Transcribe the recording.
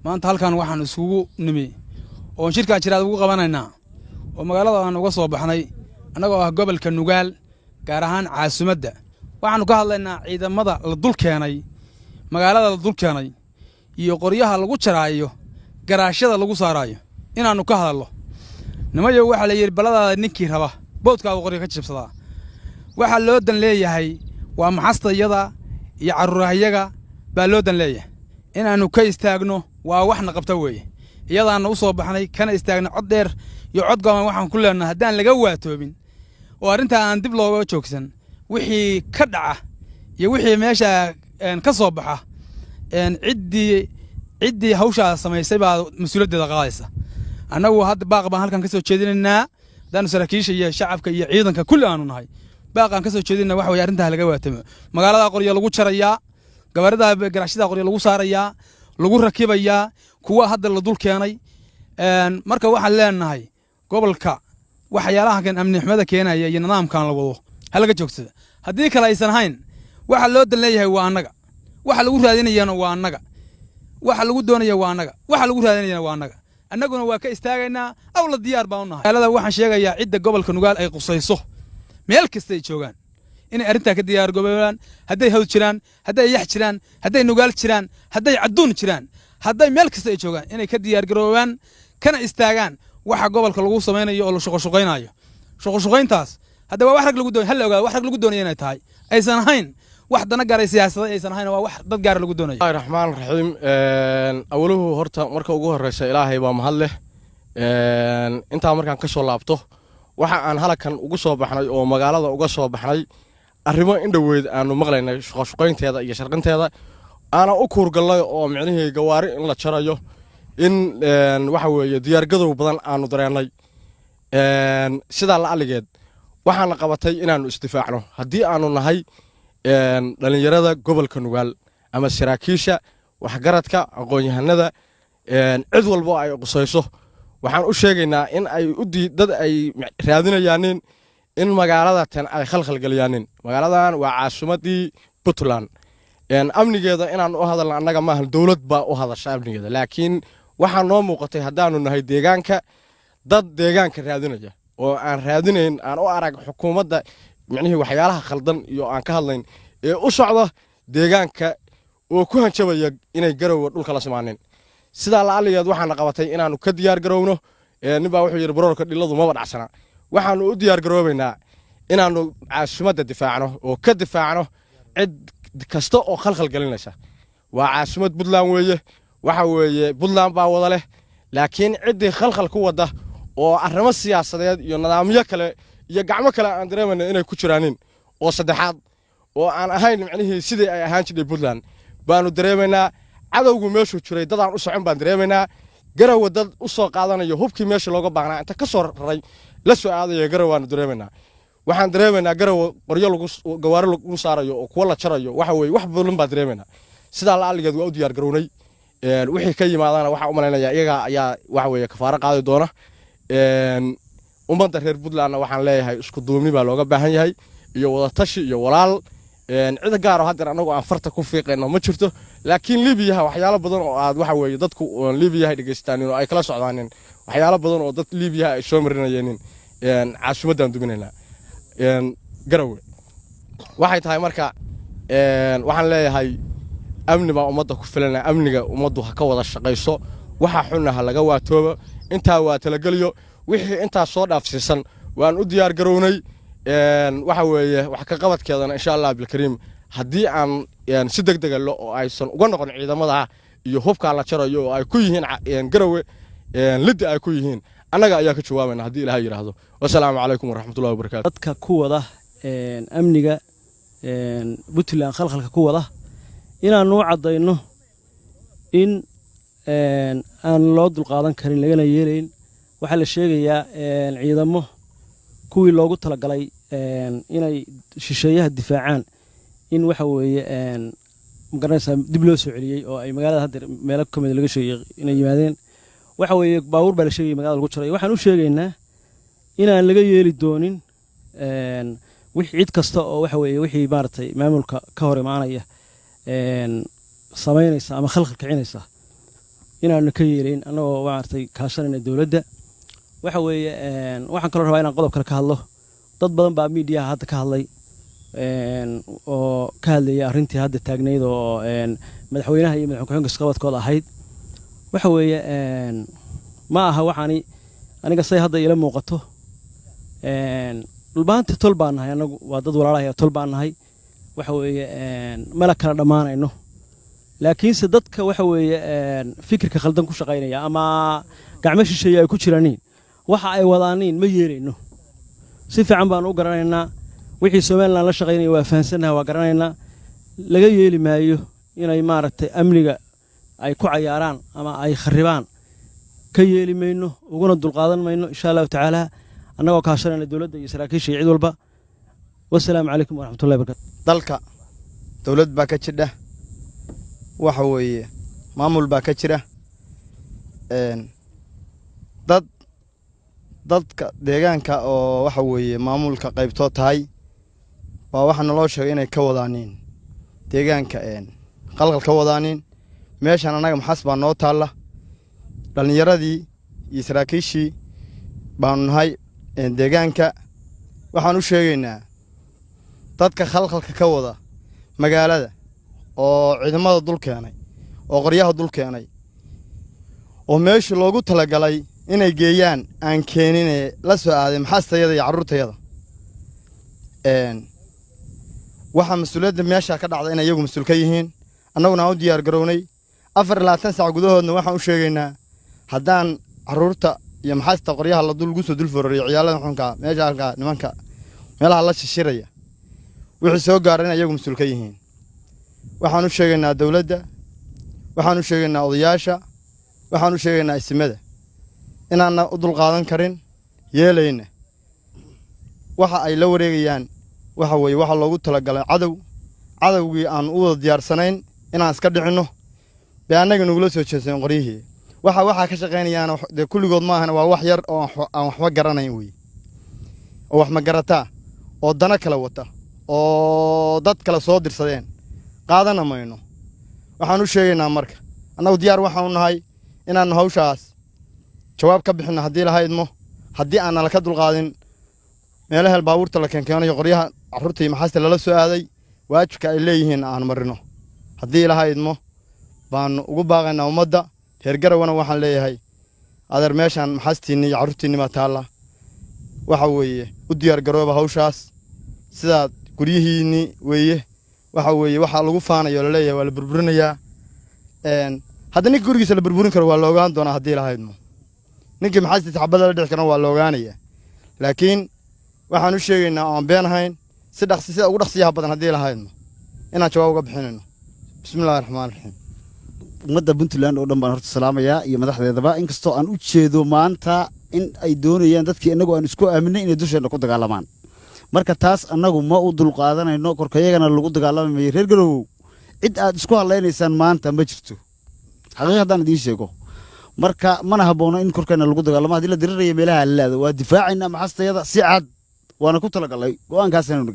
maanta halkan waxaan isugu nimi oo shirka jiraad ugu qabanaynaa oo magaalada aan uga soo baxnay anagoo ah gobolka Nugaal gaar ahaan caasimadda waxaanu ka hadlaynaa ciidamada la dul keenay magaalada la dul keenay iyo qoryaha lagu jaraayo garaashada lagu saarayo inaanu ka hadalno nimayo waxa la yiri balada ninkii raba boodka qoryo ka jibsada waxa loo dan leeyahay waa maxastayada iyo carruurahayaga baa loo dan leeyahay inaanu ka istaagno waa waxna qabta weeye iyadaana u soo baxnay kana istaagno cod dheer iyo cod go'an waxaan ku leenahay hadaan laga waatoobin oo arinta aan dib looga joogsan wixii ka dhaca iyo wixii meesha ka soo baxa ciddii hawsha samaysay baa mas'uuliyadda qaadaysa annagu hadda baaq baan halkan ka soo jeedinaynaa daan saraakiisha iyo shacabka iyo ciidanka kulli aanu nahay baaqan ka soo jeedinaa wax way arinta laga waatamo magaalada qoryo lagu jarayaa gabarida garaashada qoryo lagu saarayaa lagu rakibayaa kuwa hadda la dul keenay marka waxaan leenahay gobolka waxyaalaha kan amni xumada keenaya iyo nidaamkan la wado halaga joogsada hadii kale aysan hayn waxa loo dan leeyahay waa annaga waxa lagu raadinayana waa annaga waxa lagu doonayaa waa annaga waxa lagu raadinayana waa annaga annaguna waa ka istaagaynaa aw la diyaar baan u nahay magaalada waxaan sheegayaa cidda gobolka Nugaal ay qusayso meel kasta ay joogaan inay arinta ka diyaar garoobaan haday hawd jiraan haday yax jiraan haday Nugaal jiraan haday caduun jiraan haday meel kasta ay joogaan inay ka diyaar garoobaan kana istaagaan waxa gobolka lagu sameeyo oo la shaqo-shaqeynayo shaqo-shaqeyntaas hadaba wax rag lagu doonayo hal ogaado wax rag lagu doonayo inay tahay aysan ahayn wax dana gaaray siyaasadda aysan ahayn waa wax dad gaar lagu doonayo Raxmaan Raxiim awluhu horta marka ugu horeysa Ilaahay baa mahad leh inta markaan ka soo laabto waxa aan halkan ugu soo baxnay oo magaalada uga soo baxnay arrimo indhaweed aanu maqlaynay shaqo-shaqeynteeda iyo sharqinteeda ana u kuurgalay oo micnihii gawaari in la jarayo in waxa weeye diyaar gadow badan aanu dareenay sida la aligeed waxaan qabatay inaanu istifaacno hadii aanu nahay dhalinyarada gobolka Nugaal ama saraakiisha waxgaradka aqoon-yahanada cid walba ay qusayso waxaan u sheegaynaa in ay dad ay raadinayaan in magaalada tan ay khalkhal galiyaan magaaladan waa caasimadii Puntland amnigeeda inaan u hadalna annaga ma ahan dawlad baa u hadasha amnigeeda laakiin waxaan noo muuqatay hadaanu nahay deegaanka dad deegaanka raadinaya oo aan raadinayn aan u arag xukuumadda micnihii waxyaalaha khaldan iyo aan ka hadlayn ee u socda deegaanka oo ku hanjabaya inay garow dhulka la samaanin sida la aligeed waxaan qabatay inaanu ka diyaar garowno ninba wuxuu yiri baroorka dhiladu ma dhacsana waxaanu u diyaar garoobaynaa inaanu caasimadda difaacno oo ka difaacno cid kasta oo khalkhal galinaysa waa caasimad Puntland weeye waxa weeye Puntland baa wada leh laakiin cidii khalkhal ku wada oo arrimo siyaasadeed iyo nidaamyo kale iyo gacmo kale aan dareemayno inay ku jiraan oo saddexaad oo aan ahayn micnihii sidii ay ahaan jirtay Puntland baanu dareemaynaa cadawgu meeshu jiray dad aan u socon baan dareemaynaa garow dad u soo qaadanayo hubkii meesha looga baahnaa inta ka soo raray la soo aadayo garow waan dareemaynaa waxaan dareemaynaa garow qoryo lagu gawaari lagu saarayo oo kuwa la jarayo waxa weeye wax badan baan dareemaynaa sida la aligeed waa u diyaar garownay wixii ka yimaadana waxa u maleynaya iyaga ayaa waxa weeye kafaaro qaadi doona ummadda reer Puntland waxaan leeyahay isku duubni baa looga baahan yahay iyo wada tashi iyo walaal cid gaar ah hadda anagu aan farta ku fiiqayno ma jirto laakiin Liibiya waxyaalo badan oo aad waxa weeye dadku Liibiya ay dhageystaan oo ay kala socdaan waxyaalo badan oo dad Liibiya ay soo marinayeen caasimadan duminayna garowe waxay tahay marka waxaan leeyahay amni baa ummadda ku filan amniga ummaddu ha ka wada shaqeyso waxa xunaha laga waatoobo inta waa talagaliyo wixii inta soo dhaafsiisan waan u diyaar garownay waxa weeye wax ka qabadkeedana insha Allah bil kariim hadii aan si degdeg ah oo aysan uga noqon ciidamada iyo hubka la jarayo oo ay ku yihiin garowe lidda ay ku yihiin annaga ayaa ka jawaabayna hadii Ilaahay yiraahdo wassalaamu calaykum waraxmatullaahi wabarakaatuh dadka ku wada amniga Puntland khalkhalka ku wada inaanu cadayno in aan loo dul qaadan karin lagana yeelayn waxa la sheegayaa ciidamo kuwii loogu talagalay inay shisheeyaha difaacaan in waxa weeye magaranaysa dib loo soo celiyay oo ay magaalada hadda meel ka mid laga sheegay inay yimaadeen waxa weeye baawur baa la sheegay magaalada lagu jiray waxaan u sheegaynaa inaan laga yeeli doonin wixii cid kasta oo waxa weeye wixii maartay maamulka ka hor imaanaya sameynaysa ama khalkhal kicinaysa inaanu ka yeelayn annagoo maartay kaashanayna dowladda waxa weeye waxaan kaloo rabaa inaan qodob kale ka hadlo dad badan baa miidiyaha hadda ka hadlay oo ka hadlayay arrintii hadda taagnayd oo madaxweynaha iyo madaxweyne ku-xigeenka isqabadkooda ahayd waxa weeye ma aha waxaani aniga say hadda ila muuqato dhulbaanta tol baan nahay anagu waa dad walaalahay tol baan nahay waxa weeye mala kala dhamaanayno laakiinse dadka waxa weeye fikirka khaldan ku shaqaynaya ama gacmo shisheeye ay ku jiraniin waxa ay wadaaniin ma yeelayno si fiican baan u garanaynaa wixii Soomaaliland la shaqaynaya waa fahansanahay waa garanaynaa laga yeeli maayo inay maaragtay amniga ay ku cayaaraan ama ay kharibaan ka yeeli mayno uguna dulqaadan mayno insha Allah ta'ala annagoo kaashanayna dawladda iyo saraakiisha cid walba wassalaamu calaykum waraxmatullaahi wabarakaatuh dalka dawlad baa ka jidha waxa weeye maamul baa ka jira dadka deegaanka oo waxa weeye maamulka qaybtoo tahay waa waxa naloo sheegay inay ka wadaaniin deegaanka qalqal ka wadaaniin meeshan anaga maxas baa noo taalla dhalinyaradii iyo saraakiishii baanu nahay deegaanka waxaan u sheegaynaa dadka khalkhalka ka wada magaalada oo ciidamada dul keenay oo qoryaha dul keenay oo meeshii loogu talagalay inay geeyaan aan keenin la soo aaday maxastayada iyo carruurtayada waxa mas'uuliyadda meesha ka dhacday inay iyagu mas'uul ka yihiin annaguna aan u diyaar garownay 24 saac gudahoodna waxaan u sheegaynaa haddaan carruurta iyo maxasta qoryaha la dul guso dul fororiyo ciyaalada xunka meesha halka nimanka meelaha la shishiraya wixii soo gaaray inay iyagu mas'uul ka yihiin waxaan u sheegaynaa dawladda waxaan u sheegaynaa odayaasha waxaan u sheegaynaa ismada inaan u dul qaadan karin yeelayna waxa ay la wareegayaan waxa weeye waxa loogu talagalay cadawgii aan u wada diyaarsanayn inaan iska dhicinno baa annaga nagula soo jeeseen qoryihii waxa ka shaqaynayaan de kulligood ma ahan waa wax yar oo aan waxba garanayn weey oo wax ma garataa oo dana kala wata oo dad kala soo dirsadeen qaadana mayno waxaan u sheegaynaa marka annagu diyaar waxaan u nahay inaan hawshaas jawaab ka bixino haddii lahaydmo haddii aan nala ka dulqaadin meelaha baabuurta la keenkeenayo qoryaha carruurta iyo maxasta lala soo aaday waajibka ay leeyihiin aan marino haddii lahaydmo baan ugu baaqaynaa ummadda reer Garawana waxaan leeyahay adeer meeshan maxastiinni iyo carruurtiinni ma taala waxa weeye u diyaar garooba hawshaas sidaad guryihiinni weeye waxa weeye waxa lagu faanayo la leeyahay waa la burburinayaa hadda ninka gurigiisa la burburin karo waa la ogaan doonaa haddii lahaydmo ninkii maxastiisa xabada la dhix karana waa la ogaanayaa laakiin waxaan u sheegaynaa aan been ahayn sida ugu dhaqsiyaha badan haddii lahaydmo inaan jawaab uga bixinayno bismillaahi raxmaani raxiim ummadda Puntland oo dhan baan horta salaamayaa iyo madaxdeedaba inkastoo aan u jeedo maanta in ay doonayaan dadkii inagu aan isku aaminay inay dusheena ku dagaalamaan marka taas annagu ma u dul qaadanayno korkayagana lagu dagaalamayo reer Garow cid aad isku haleynaysaan maanta ma jirto xaqiiqadan idin sheego marka mana haboono in korkayna lagu dagaalamo hadii la dirirayo meelaha laado waa difaacina maxastayada si cad waana ku talagalay go'aankaasna